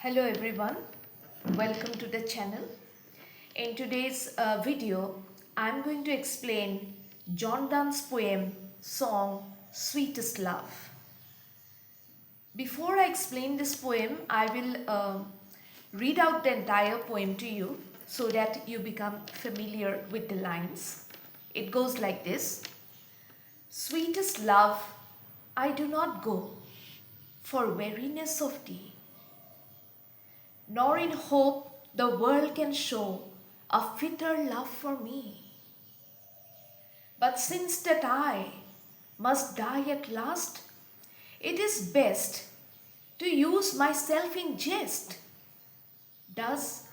Hello everyone, welcome to the channel. In today's video, I'm going to explain John Donne's poem, song, Sweetest Love. Before I explain this poem, I will read out the entire poem to you so that you become familiar with the lines. It goes like this. Sweetest love, I do not go for weariness of thee, nor in hope the world can show a fitter love for me. But since that I must die at last, it is best to use myself in jest, thus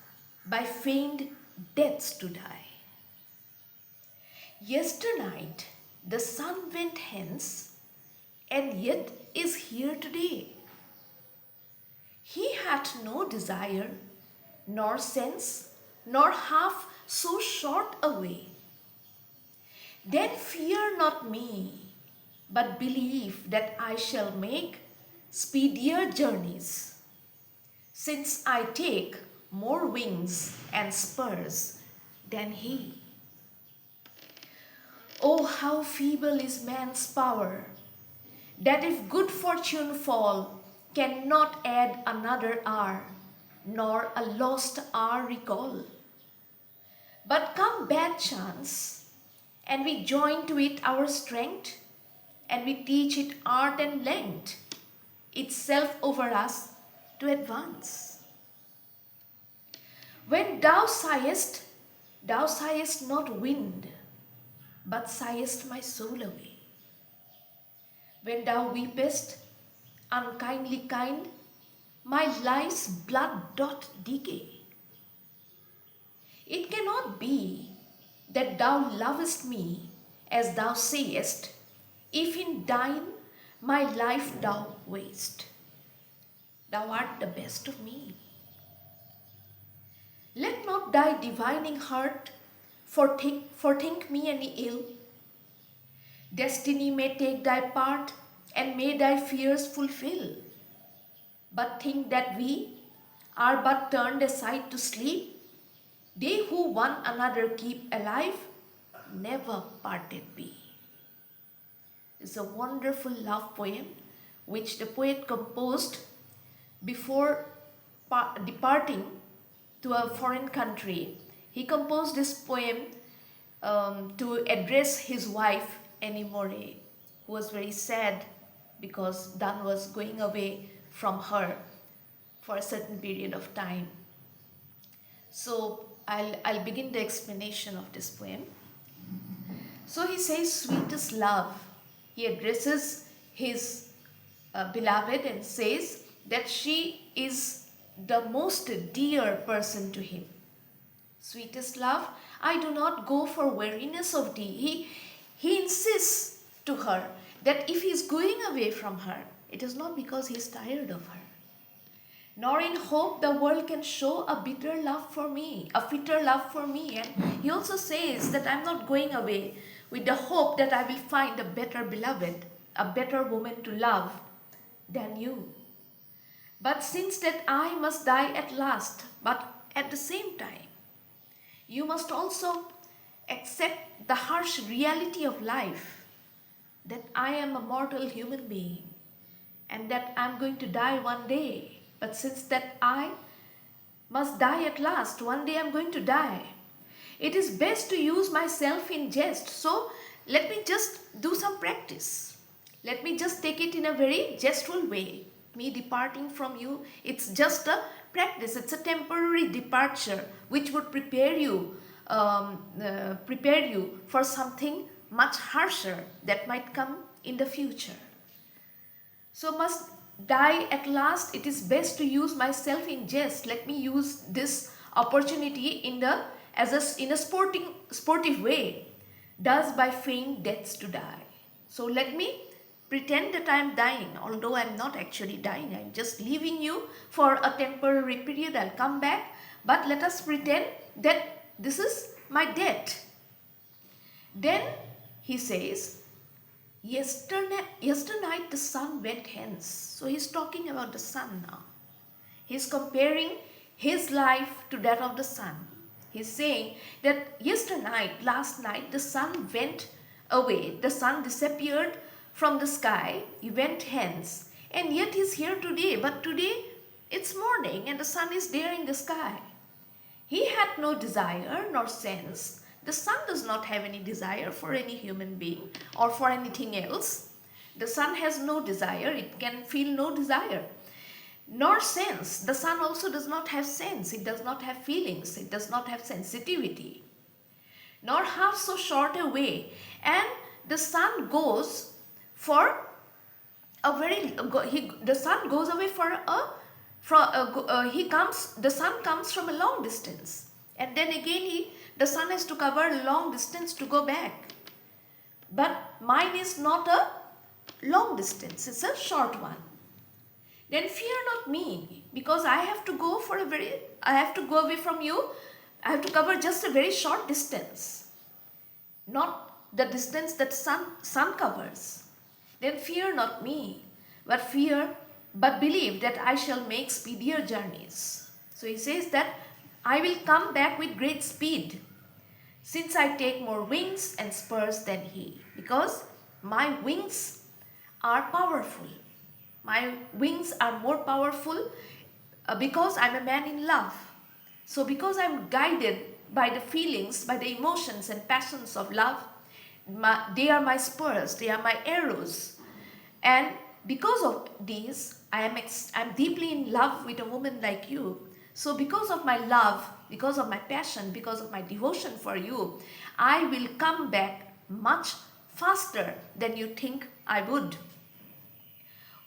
by feigned deaths to die. Yesternight the sun went hence, and yet is here today. He hath no desire, nor sense, nor half so short a way. Then fear not me, but believe that I shall make speedier journeys, since I take more wings and spurs than he. Oh, how feeble is man's power, that if good fortune fall, cannot add another hour, nor a lost hour recall. But come bad chance, and we join to it our strength, and we teach it art and length, itself over us to advance. When thou sighest not wind, but sighest my soul away. When thou weepest, unkindly kind, my life's blood doth decay. It cannot be that thou lovest me as thou sayest, if in thine my life thou waste. Thou art the best of me. Let not thy divining heart forethink me any ill. Destiny may take thy part, and may thy fears fulfill. But think that we are but turned aside to sleep. They who one another keep alive, never parted be. It's a wonderful love poem which the poet composed before departing to a foreign country. He composed this poem to address his wife Annie Moray, who was very sad because Donne was going away from her for a certain period of time. So I'll begin the explanation of this poem. So he says, sweetest love. He addresses his beloved and says that she is the most dear person to him. Sweetest love, I do not go for weariness of thee. He insists to her that if he is going away from her, it is not because he is tired of her. Nor in hope the world can show a bitter love for me, a fitter love for me. And he also says that I am not going away with the hope that I will find a better beloved, a better woman to love than you. But since that I must die at last, but at the same time, you must also accept the harsh reality of life, that I am a mortal human being and that I am going to die one day. But since that I must die at last, one day I am going to die, it is best to use myself in jest. So let me just do some practice. Let me just take it in a very jestful way. Me departing from you, it's just a practice. It's a temporary departure which would prepare you for something much harsher that might come in the future. So must die at last, it is best to use myself in jest. Let me use this opportunity in a sportive way, thus by feigned deaths to die. So let me pretend that I am dying, although I am not actually dying. I am just leaving you for a temporary period. I'll come back, but let us pretend that this is my death. Then he says, yesternight the sun went hence. So he's talking about the sun now. He's comparing his life to that of the sun. He's saying that last night, the sun went away, the sun disappeared from the sky, he went hence, and yet he's here today. But today it's morning and the sun is there in the sky. He had no desire nor sense. The sun does not have any desire for any human being or for anything else. The sun has no desire, it can feel no desire. Nor sense. The sun also does not have sense, it does not have feelings, it does not have sensitivity. Nor half so short a way. And the sun goes for a very, the sun goes away the sun comes from a long distance. And then again the sun has to cover a long distance to go back. But mine is not a long distance, it's a short one. Then fear not me, because I have to go away from you. I have to cover just a very short distance, not the distance that sun covers. Then fear not me, but believe that I shall make speedier journeys. So he says that I will come back with great speed, since I take more wings and spurs than he, because my wings are powerful. My wings are more powerful because I'm a man in love. So because I'm guided by the feelings, by the emotions and passions of love, they are my spurs, they are my arrows. And because of these, I'm deeply in love with a woman like you. So because of my love, because of my passion, because of my devotion for you, I will come back much faster than you think I would.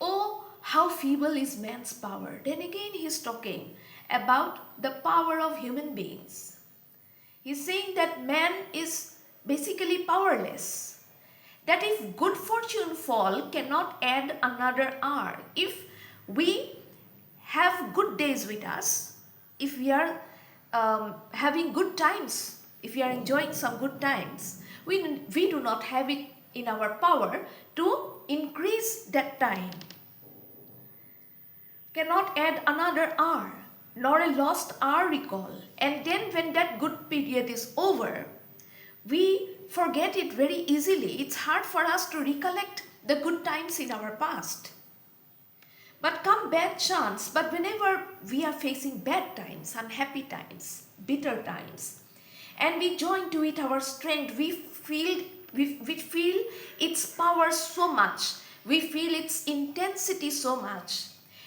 Oh, how feeble is man's power. Then again he's talking about the power of human beings. He's saying that man is basically powerless. That if good fortune fall, cannot add another hour. If we have good days with us, if we are having good times, if we are enjoying some good times, we do not have it in our power to increase that time. Cannot add another hour, nor a lost hour recall. And then when that good period is over, we forget it very easily. It's hard for us to recollect the good times in our past. But come bad chance, but whenever we are facing bad times, unhappy times, bitter times, and we join to it our strength, we feel its power so much, we feel its intensity so much,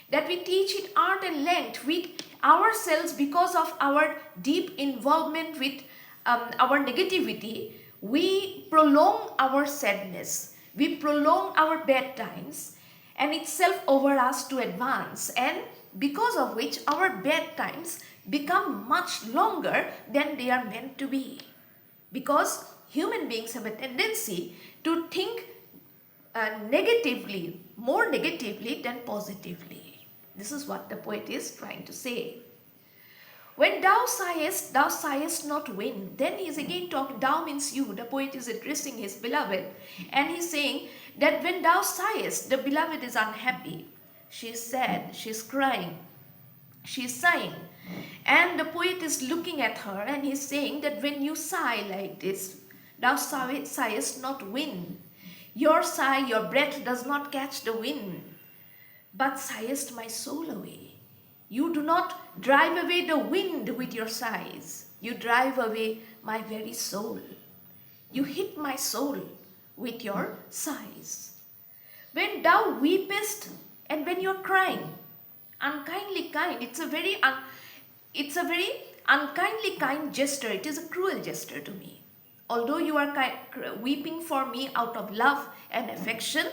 that we teach it art and length with ourselves because of our deep involvement with our negativity. We prolong our sadness, we prolong our bad times, and itself over us to advance, and because of which our bad times become much longer than they are meant to be. Because human beings have a tendency to think more negatively than positively. This is what the poet is trying to say. When thou sighest not win. Then he is again talking, thou means you. The poet is addressing his beloved. And he's saying that when thou sighest, the beloved is unhappy. She is sad, she is crying, she is sighing. And the poet is looking at her and he's saying that when you sigh like this, thou sighest not wind. Your sigh, your breath does not catch the wind, but sighest my soul away. You do not drive away the wind with your sighs. You drive away my very soul. You hit my soul with your sighs. When thou weepest and when you're crying, unkindly kind, it's a very unkindly kind gesture. It is a cruel gesture to me. Although you are weeping for me out of love and affection,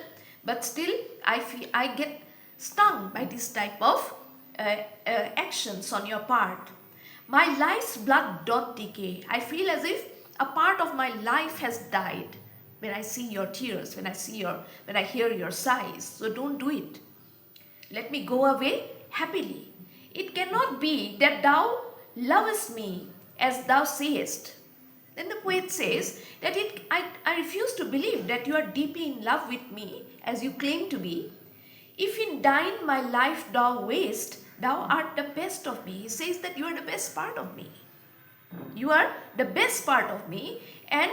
but still I get stung by this type of actions on your part. My life's blood doth decay. I feel as if a part of my life has died when I see your tears, when I hear your sighs. So don't do it. Let me go away happily. It cannot be that thou lovest me as thou sayest. Then the poet says that I refuse to believe that you are deeply in love with me as you claim to be. If in thine my life thou waste, thou art the best of me. He says that you are the best part of me. You are the best part of me, and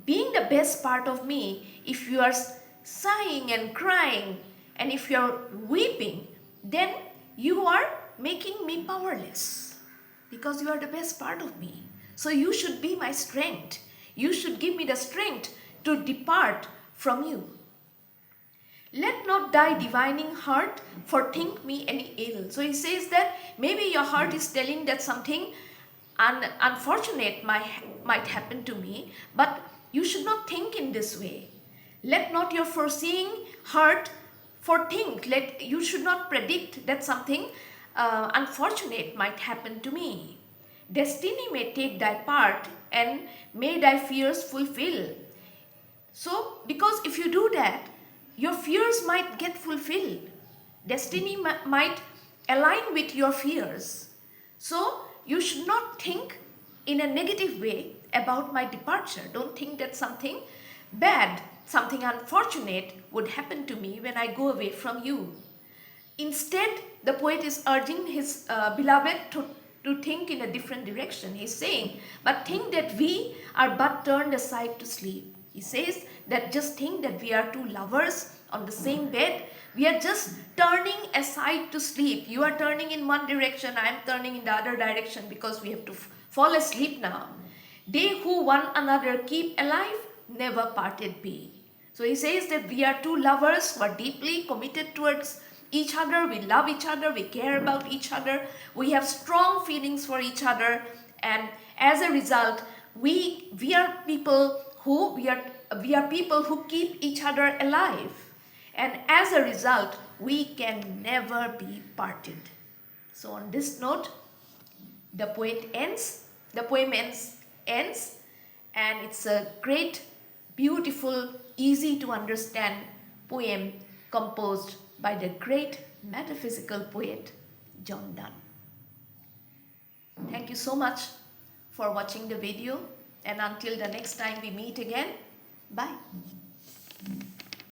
being the best part of me, if you are sighing and crying and if you are weeping, then you are making me powerless because you are the best part of me. So you should be my strength. You should give me the strength to depart from you. Let not thy divining heart forthink me any ill. So he says that maybe your heart is telling that something unfortunate might happen to me, but you should not think in this way. Let not your foreseeing heart forethink. You should not predict that something unfortunate might happen to me. Destiny may take thy part, and may thy fears fulfill. So, because if you do that, your fears might get fulfilled. Destiny might align with your fears. So, you should not think in a negative way about my departure. Don't think that something bad, something unfortunate would happen to me when I go away from you. Instead, the poet is urging his beloved to think in a different direction. He's saying, but think that we are but turned aside to sleep. He says that just think that we are two lovers on the same bed. We are just turning aside to sleep. You are turning in one direction, I am turning in the other direction because we have to fall asleep now. They who one another keep alive never parted be. So he says that we are two lovers who are deeply committed towards each other. We love each other, we care about each other, we have strong feelings for each other, and as a result we are people who keep each other alive, and as a result we can never be parted. So on this note the poem ends, and it's a great, beautiful, easy to understand poem composed by the great metaphysical poet John Donne. Thank you so much for watching the video, and until the next time we meet again, bye.